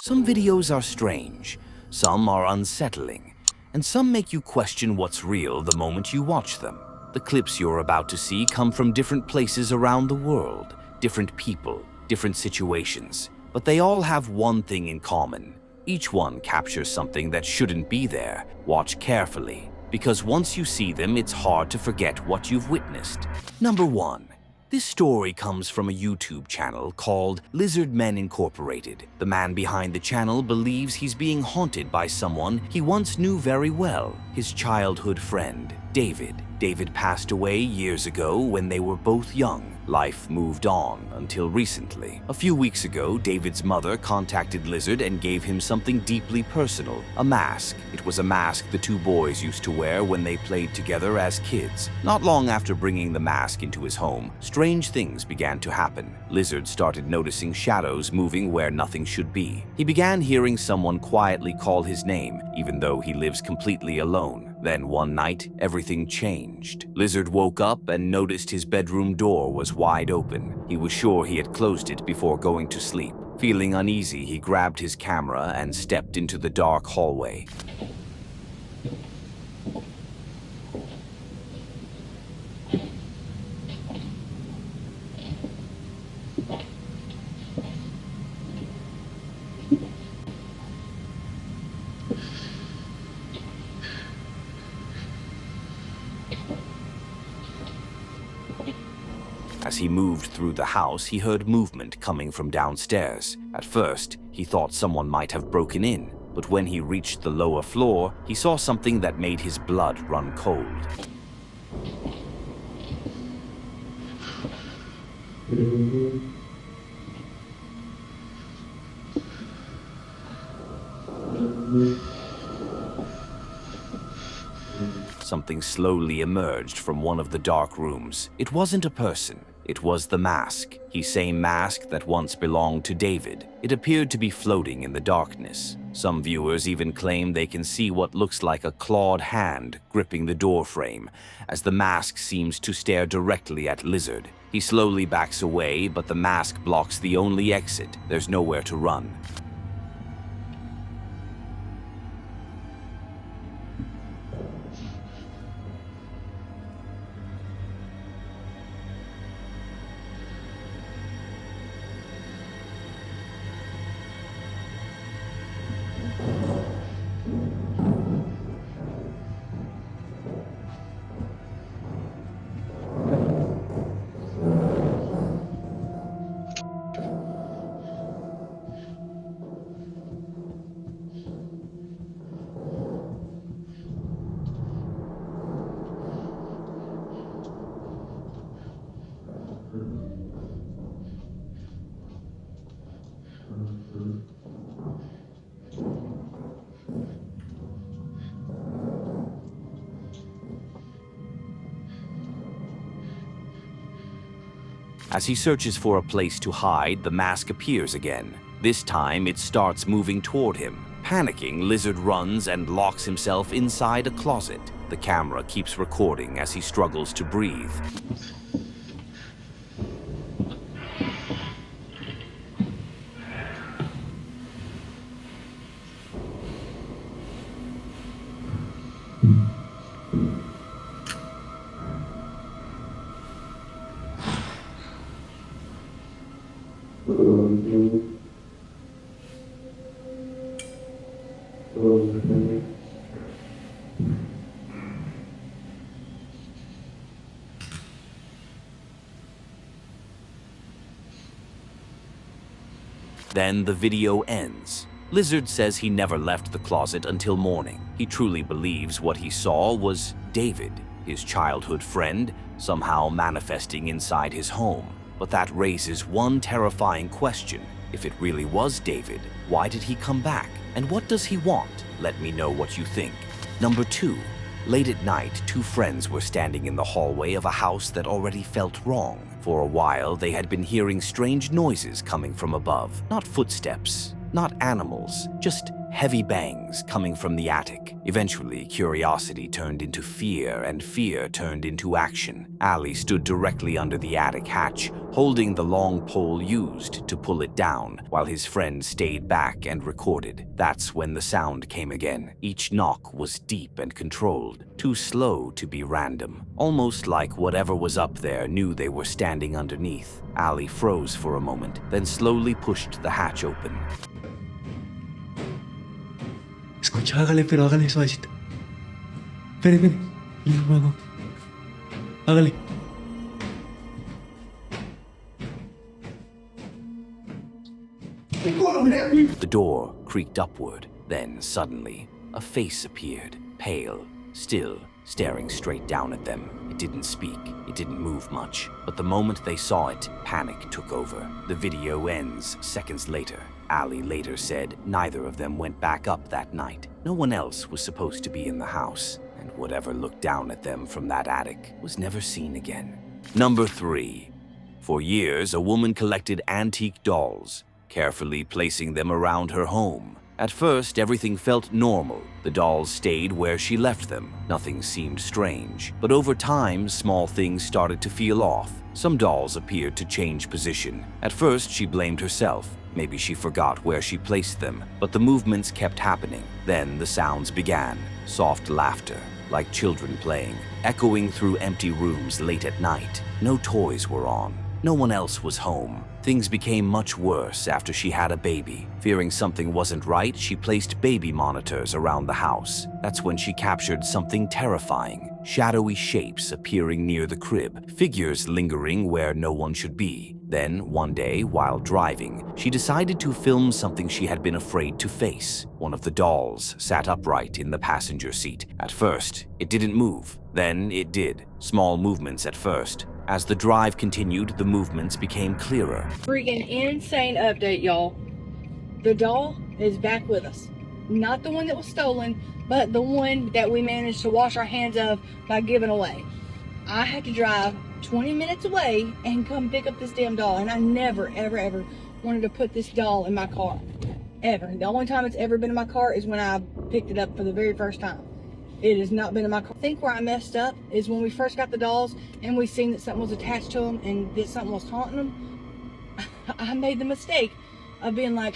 Some videos are strange, some are unsettling, and some make you question what's real the moment you watch them. The clips you're about to see come from different places around the world, different people, different situations, but they all have one thing in common. Each one captures something that shouldn't be there. Watch carefully, because once you see them, it's hard to forget what you've witnessed. Number 1. This story comes from a YouTube channel called Lizard Men Incorporated. The man behind the channel believes he's being haunted by someone he once knew very well, his childhood friend, David. David passed away years ago when they were both young. Life moved on until recently. A few weeks ago, David's mother contacted Lizard and gave him something deeply personal, a mask. It was a mask the two boys used to wear when they played together as kids. Not long after bringing the mask into his home, strange things began to happen. Lizard started noticing shadows moving where nothing should be. He began hearing someone quietly call his name, even though he lives completely alone. Then one night, everything changed. Lizard woke up and noticed his bedroom door was wide open. He was sure he had closed it before going to sleep. Feeling uneasy, he grabbed his camera and stepped into the dark hallway. As he moved through the house, he heard movement coming from downstairs. At first, he thought someone might have broken in, but when he reached the lower floor, he saw something that made his blood run cold. Something slowly emerged from one of the dark rooms. It wasn't a person. It was the mask, the same mask that once belonged to David. It appeared to be floating in the darkness. Some viewers even claim they can see what looks like a clawed hand gripping the door frame, as the mask seems to stare directly at Lizard. He slowly backs away, but the mask blocks the only exit. There's nowhere to run. As he searches for a place to hide, the mask appears again. This time, it starts moving toward him. Panicking, Lizard runs and locks himself inside a closet. The camera keeps recording as he struggles to breathe. Then the video ends. Lizard says he never left the closet until morning. He truly believes what he saw was David, his childhood friend, somehow manifesting inside his home. But that raises one terrifying question. If it really was David, why did he come back? And what does he want? Let me know what you think. Number 2. Late at night, two friends were standing in the hallway of a house that already felt wrong. For a while, they had been hearing strange noises coming from above. Not footsteps, not animals, just heavy bangs coming from the attic. Eventually, curiosity turned into fear, and fear turned into action. Allie stood directly under the attic hatch, holding the long pole used to pull it down, while his friend stayed back and recorded. That's when the sound came again. Each knock was deep and controlled, too slow to be random. Almost like whatever was up there knew they were standing underneath. Allie froze for a moment, then slowly pushed the hatch open. Escucha, hágale suavecito. Espere. Hágale. The door creaked upward. Then, suddenly, a face appeared, pale, still, staring straight down at them. It didn't speak, it didn't move much, but the moment they saw it, panic took over. The video ends seconds later. Allie later said neither of them went back up that night. No one else was supposed to be in the house, and whatever looked down at them from that attic was never seen again. Number 3. For years, a woman collected antique dolls, carefully placing them around her home. At first, everything felt normal. The dolls stayed where she left them. Nothing seemed strange. But over time, small things started to feel off. Some dolls appeared to change position. At first, she blamed herself. Maybe she forgot where she placed them. But the movements kept happening. Then the sounds began. Soft laughter, like children playing, echoing through empty rooms late at night. No toys were on. No one else was home. Things became much worse after she had a baby. Fearing something wasn't right, she placed baby monitors around the house. That's when she captured something terrifying. Shadowy shapes appearing near the crib, figures lingering where no one should be. Then, one day, while driving, she decided to film something she had been afraid to face. One of the dolls sat upright in the passenger seat. At first, it didn't move. Then it did. Small movements at first. As the drive continued, the movements became clearer. Freaking insane update, y'all. The doll is back with us. Not the one that was stolen, but the one that we managed to wash our hands of by giving away. I had to drive 20 minutes away and come pick up this damn doll, and I never, ever wanted to put this doll in my car. Ever. The only time it's ever been in my car is when I picked it up for the very first time. It has not been in my car. I think where I messed up is when we first got the dolls and we seen that something was attached to them and that something was haunting them. I made the mistake of being like,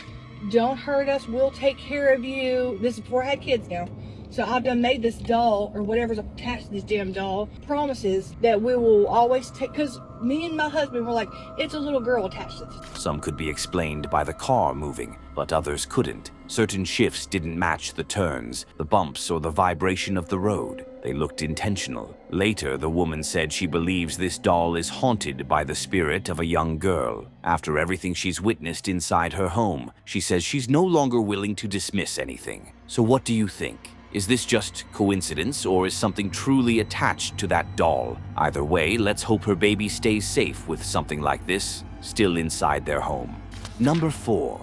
don't hurt us, we'll take care of you. This is before I had kids now. So I've done made this doll, or whatever's attached to this damn doll, promises that we will always take, because me and my husband were like, it's a little girl attached to this. Some could be explained by the car moving, but others couldn't. Certain shifts didn't match the turns, the bumps, or the vibration of the road. They looked intentional. Later, the woman said she believes this doll is haunted by the spirit of a young girl. After everything she's witnessed inside her home, she says she's no longer willing to dismiss anything. So what do you think? Is this just coincidence, or is something truly attached to that doll? Either way, let's hope her baby stays safe with something like this still inside their home. Number 4.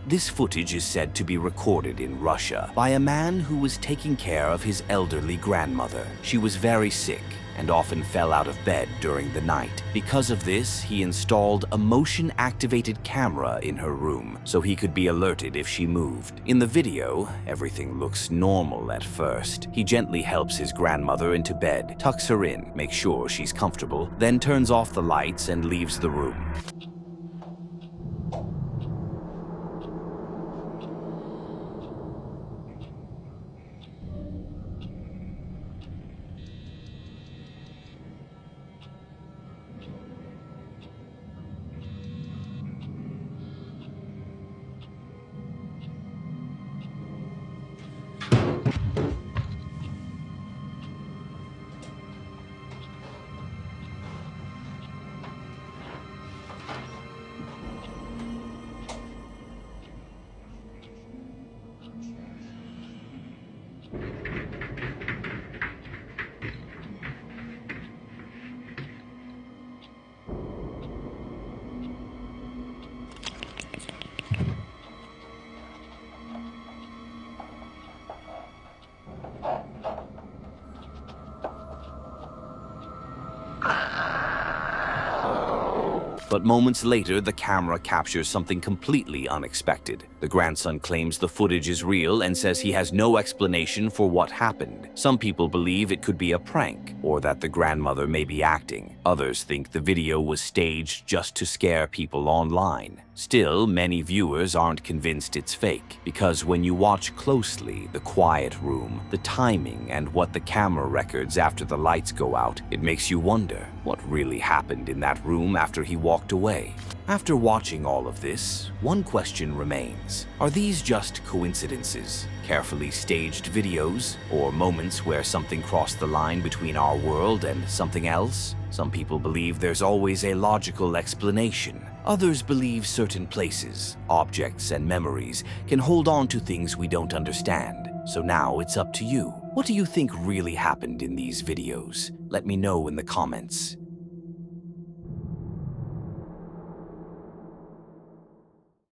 This footage is said to be recorded in Russia by a man who was taking care of his elderly grandmother. She was very sick and often fell out of bed during the night. Because of this, he installed a motion-activated camera in her room so he could be alerted if she moved. In the video, everything looks normal at first. He gently helps his grandmother into bed, tucks her in, makes sure she's comfortable, then turns off the lights and leaves the room. But moments later, the camera captures something completely unexpected. The grandson claims the footage is real and says he has no explanation for what happened. Some people believe it could be a prank or that the grandmother may be acting. Others think the video was staged just to scare people online. Still, many viewers aren't convinced it's fake because when you watch closely the quiet room, the timing, and what the camera records after the lights go out, it makes you wonder what really happened in that room after he walked away. After watching all of this, one question remains. Are these just coincidences, carefully staged videos, or moments where something crossed the line between our world and something else? Some people believe there's always a logical explanation. Others believe certain places, objects, and memories can hold on to things we don't understand. So now it's up to you. What do you think really happened in these videos? Let me know in the comments.